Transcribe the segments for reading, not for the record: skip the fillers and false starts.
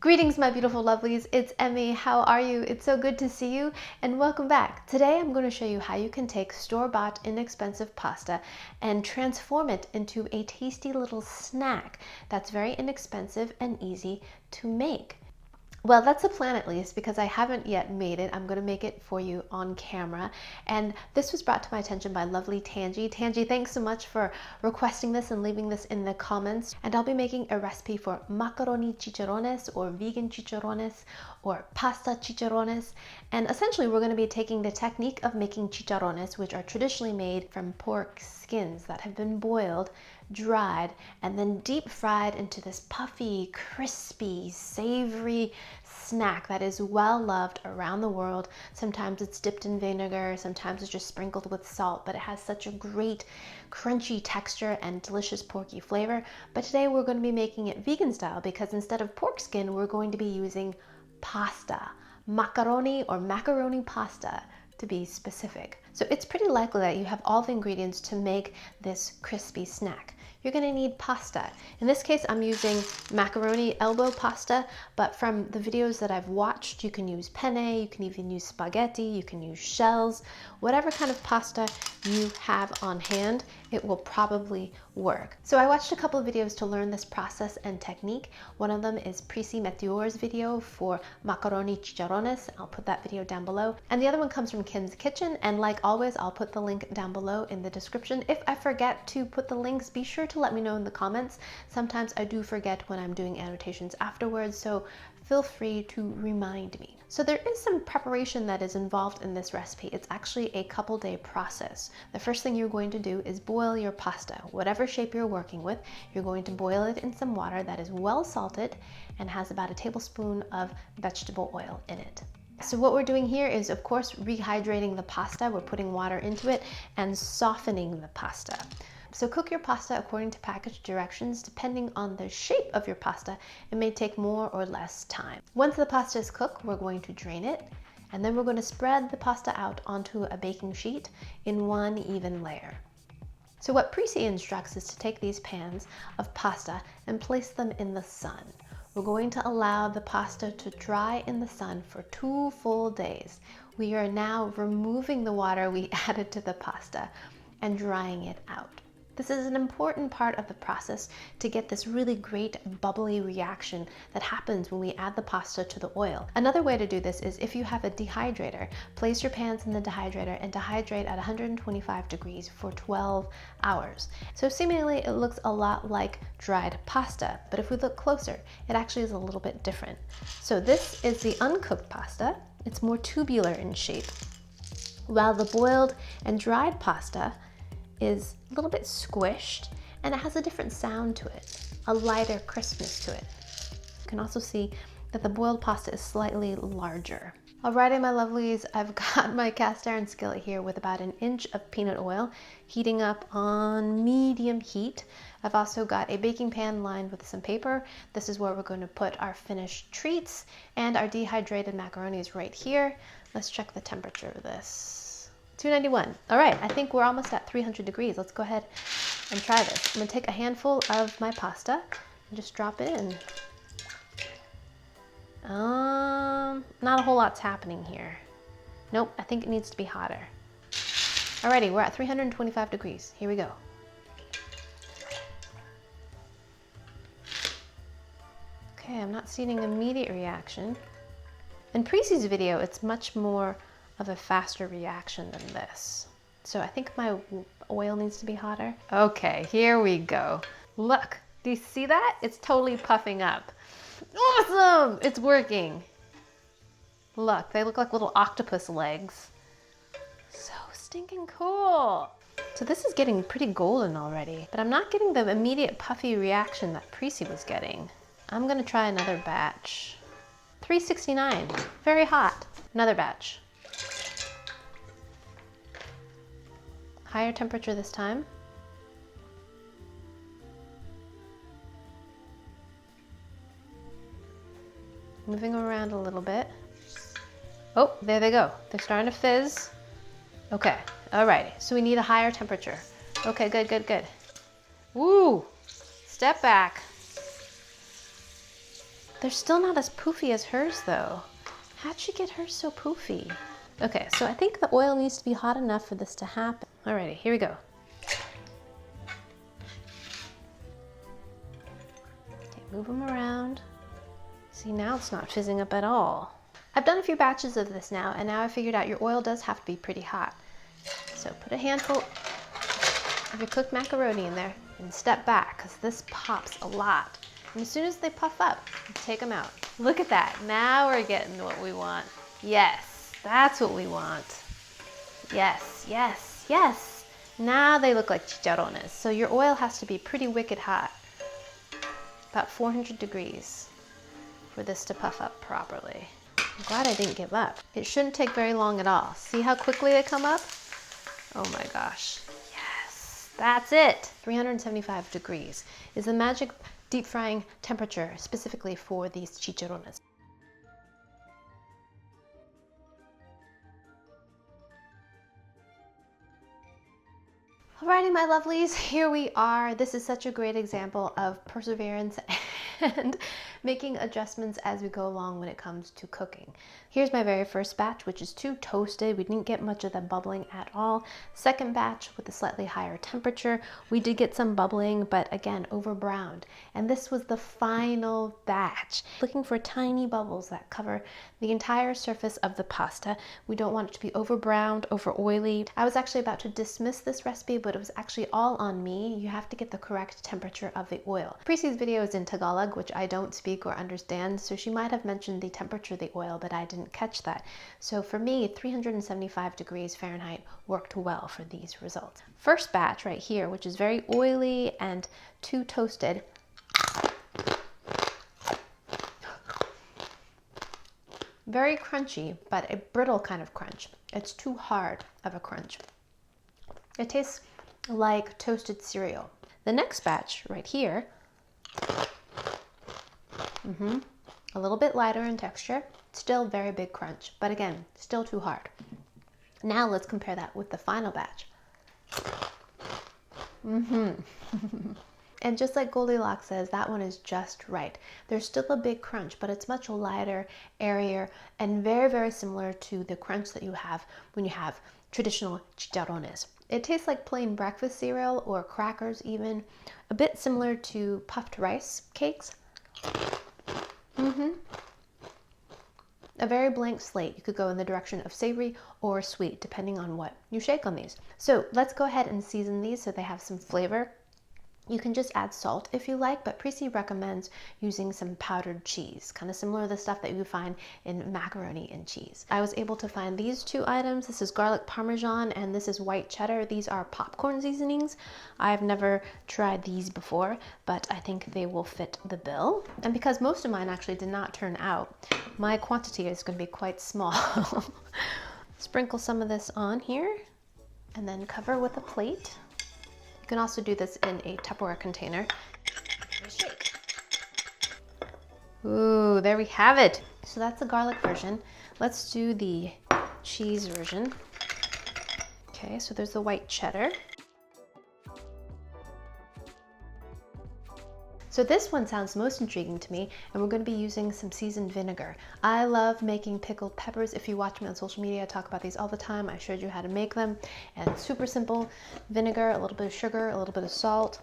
Greetings, my beautiful lovelies. It's Emmy. How are you? It's so good to see you and welcome back. Today I'm going to show you how you can take store-bought inexpensive pasta and transform it into a tasty little snack that's very inexpensive and easy to make. Well, that's the plan at least, because I haven't yet made it. I'm going to make it for you on camera. And this was brought to my attention by lovely Tangi. Tangi, thanks so much for requesting this and leaving this in the comments. And I'll be making a recipe for macaroni chicharrones, or vegan chicharrones, or pasta chicharrones. And essentially we're going to be taking the technique of making chicharrones, which are traditionally made from pork skins that have been boiled, dried, and then deep fried into this puffy, crispy, savory snack that is well loved around the world. Sometimes it's dipped in vinegar, sometimes it's just sprinkled with salt, but it has such a great crunchy texture and delicious porky flavor. But today we're going to be making it vegan style, because instead of pork skin, we're going to be using pasta, macaroni or macaroni pasta to be specific. So it's pretty likely that you have all the ingredients to make this crispy snack. You're going to need pasta. In this case, I'm using macaroni elbow pasta, but from the videos that I've watched, you can use penne, you can even use spaghetti, you can use shells, whatever kind of pasta you have on hand, it will probably work. So I watched a couple of videos to learn this process and technique. One of them is Prissy Meteor's video for macaroni chicharrones. I'll put that video down below. And the other one comes from Kim's Kitchen, and like always, I'll put the link down below in the description. If I forget to put the links, be sure to let me know in the comments. Sometimes I do forget when I'm doing annotations afterwards, so feel free to remind me. So there is some preparation that is involved in this recipe. It's actually a couple day process. The first thing you're going to do is boil your pasta. Whatever shape you're working with, you're going to boil it in some water that is well salted and has about a tablespoon of vegetable oil in it. So what we're doing here is, of course, rehydrating the pasta. We're putting water into it and softening the pasta. So cook your pasta according to package directions. Depending on the shape of your pasta, it may take more or less time. Once the pasta is cooked, we're going to drain it, and then we're going to spread the pasta out onto a baking sheet in one even layer. So what Prissy instructs is to take these pans of pasta and place them in the sun. We're going to allow the pasta to dry in the sun for 2 full days. We are now removing the water we added to the pasta and drying it out. This is an important part of the process to get this really great bubbly reaction that happens when we add the pasta to the oil. Another way to do this is, if you have a dehydrator, place your pans in the dehydrator and dehydrate at 125 degrees for 12 hours. So seemingly it looks a lot like dried pasta, but if we look closer, it actually is a little bit different. So this is the uncooked pasta. It's more tubular in shape, while the boiled and dried pasta is a little bit squished, and it has a different sound to it, a lighter crispness to it. You can also see that the boiled pasta is slightly larger. Alrighty, my lovelies, I've got my cast iron skillet here with about 1 inch of peanut oil heating up on medium heat. I've also got a baking pan lined with some paper. This is where we're going to put our finished treats, and our dehydrated macaroni is right here. Let's check the temperature of this. 291. All right, I think we're almost at 300 degrees. Let's go ahead and try this. I'm gonna take a handful of my pasta and just drop it in. Not a whole lot's happening here. Nope, I think it needs to be hotter. Alrighty, we're at 325 degrees. Here we go. Okay, I'm not seeing an immediate reaction. In Prissy's video, it's much more of a faster reaction than this. So I think my oil needs to be hotter. Okay, here we go. Look, do you see that? It's totally puffing up. Awesome, it's working. Look, they look like little octopus legs. So stinking cool. So this is getting pretty golden already, but I'm not getting the immediate puffy reaction that Prissy was getting. I'm gonna try another batch. 369, very hot. Another batch. Higher temperature this time. Moving around a little bit. Oh, there they go. They're starting to fizz. Okay, all right. So we need a higher temperature. Okay, good, good, good. Woo! Step back. They're still not as poofy as hers though. How'd she get hers so poofy? Okay, so I think the oil needs to be hot enough for this to happen. Alrighty, here we go. Okay, move them around. See, now it's not fizzing up at all. I've done a few batches of this now, and now I figured out your oil does have to be pretty hot. So put a handful of your cooked macaroni in there and step back, because this pops a lot. And as soon as they puff up, take them out. Look at that. Now we're getting what we want. Yes, that's what we want. Yes, yes, yes. Now they look like chicharrones. So your oil has to be pretty wicked hot. About 400 degrees for this to puff up properly. I'm glad I didn't give up. It shouldn't take very long at all. See how quickly they come up? Oh my gosh. Yes, that's it. 375 degrees is the magic deep frying temperature specifically for these chicharrones. Alrighty, my lovelies, here we are. This is such a great example of perseverance and making adjustments as we go along when it comes to cooking. Here's my very first batch, which is too toasted. We didn't get much of the bubbling at all. Second batch with a slightly higher temperature. We did get some bubbling, but again, over browned. And this was the final batch. Looking for tiny bubbles that cover the entire surface of the pasta. We don't want it to be over browned, over oily. I was actually about to dismiss this recipe, but it was actually all on me. You have to get the correct temperature of the oil. Prissie's video is in Tagalog, which I don't speak or understand, so she might have mentioned the temperature of the oil, but I didn't catch that. So for me, 375 degrees Fahrenheit worked well for these results. First batch right here, which is very oily and too toasted. Very crunchy, but a brittle kind of crunch. It's too hard of a crunch. It tastes like toasted cereal. The next batch right here, a little bit lighter in texture, still very big crunch, but again, still too hard. Now let's compare that with the final batch. And just like Goldilocks says, that one is just right. There's still a big crunch, but it's much lighter, airier, and very, very similar to the crunch that you have when you have traditional chicharrones. It tastes like plain breakfast cereal or crackers even, a bit similar to puffed rice cakes. A very blank slate. You could go in the direction of savory or sweet, depending on what you shake on these. So let's go ahead and season these so they have some flavor. You can just add salt if you like, but Prissie recommends using some powdered cheese, kind of similar to the stuff that you find in macaroni and cheese. I was able to find these two items. This is garlic parmesan and this is white cheddar. These are popcorn seasonings. I've never tried these before, but I think they will fit the bill. And because most of mine actually did not turn out, my quantity is going to be quite small. Sprinkle some of this on here and then cover with a plate. You can also do this in a Tupperware container. Shake. Ooh, there we have it. So that's the garlic version. Let's do the cheese version. Okay, so there's the white cheddar. So this one sounds most intriguing to me, and we're going to be using some seasoned vinegar. I love making pickled peppers. If you watch me on social media, I talk about these all the time. I showed you how to make them, and it's super simple. Vinegar, a little bit of sugar, a little bit of salt,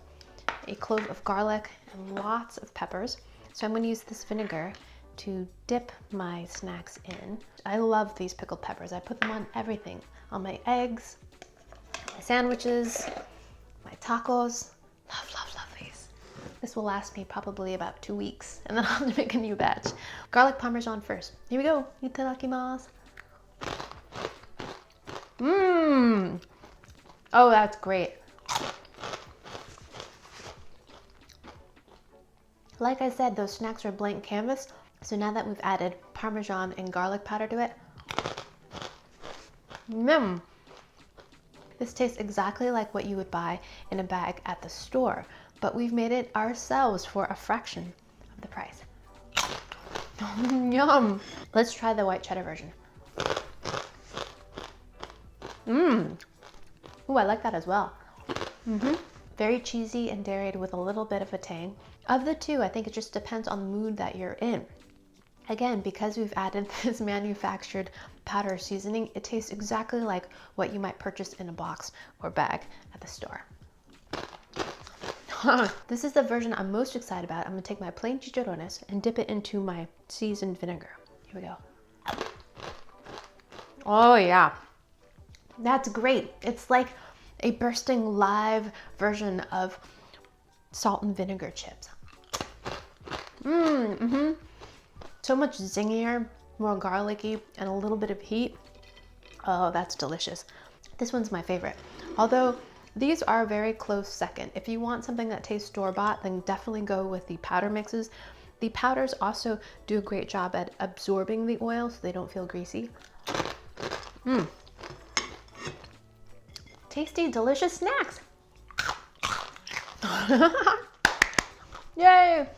a clove of garlic, and lots of peppers. So I'm going to use this vinegar to dip my snacks in. I love these pickled peppers. I put them on everything, on my eggs, my sandwiches, my tacos. Love, love, love these. This will last me probably about 2 weeks, and then I'll have to make a new batch. Garlic parmesan first. Here we go. Itadakimasu. Mmm. Oh, that's great. Like I said, those snacks are blank canvas. So now that we've added parmesan and garlic powder to it, this tastes exactly like what you would buy in a bag at the store, but we've made it ourselves for a fraction of the price. Yum! Let's try the white cheddar version. Ooh, I like that as well. Very cheesy and dairy with a little bit of a tang. Of the two, I think it just depends on the mood that you're in. Again, because we've added this manufactured powder seasoning, it tastes exactly like what you might purchase in a box or bag at the store. This is the version I'm most excited about. I'm gonna take my plain chicharrones and dip it into my seasoned vinegar. Here we go. Oh yeah, that's great. It's like a bursting live version of salt and vinegar chips. So much zingier, more garlicky, and a little bit of heat. Oh, that's delicious. This one's my favorite. Although these are a very close second. If you want something that tastes store-bought, then definitely go with the powder mixes. The powders also do a great job at absorbing the oil so they don't feel greasy. Tasty, delicious snacks. Yay!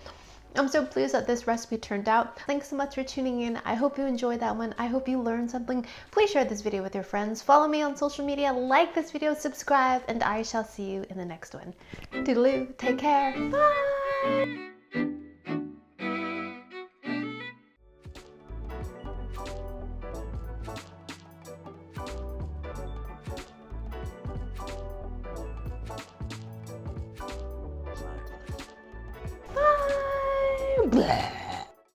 I'm so pleased that this recipe turned out. Thanks so much for tuning in. I hope you enjoyed that one. I hope you learned something. Please share this video with your friends. Follow me on social media, like this video, subscribe, and I shall see you in the next one. Toodaloo, take care, bye! Bye! Blah.